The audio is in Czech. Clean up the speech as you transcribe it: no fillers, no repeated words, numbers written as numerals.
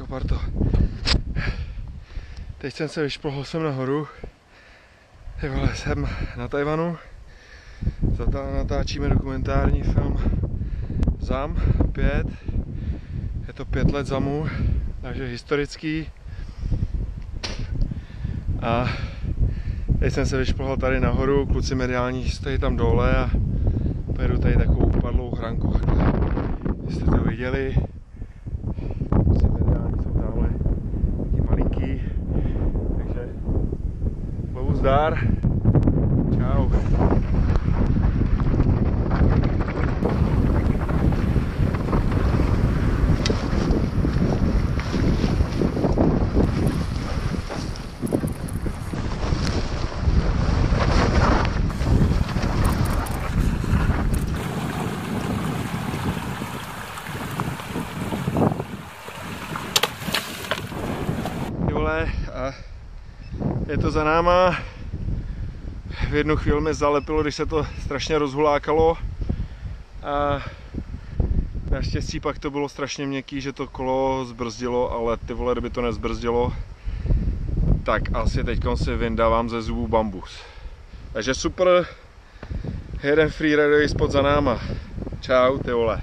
Čau parto. Teď jsem se vyšplhl sem nahoru. Ty vole, jsem na Tajvanu. Natáčíme dokumentární film ZAM 5. Je to 5 let ZAMu, takže historický. A teď jsem se vyšplhl tady nahoru, kluci mediální stojí tam dole a pojedu tady takovou upadlou hranku. Jste to viděli. Kluci mediální jsou tamhle taky malinký. Takže bohu zdar. Čau. A je to za náma. V jednu chvíli mi zalepilo, když se to strašně rozhulákalo. A naštěstí pak to bylo strašně měkký, že to kolo zbrzdilo, ale ty vole, kdyby to nezbrzdilo, tak asi teďkom si vyndávám ze zubů bambus. Takže super, jeden freeridový spot za náma. Čau, ty vole.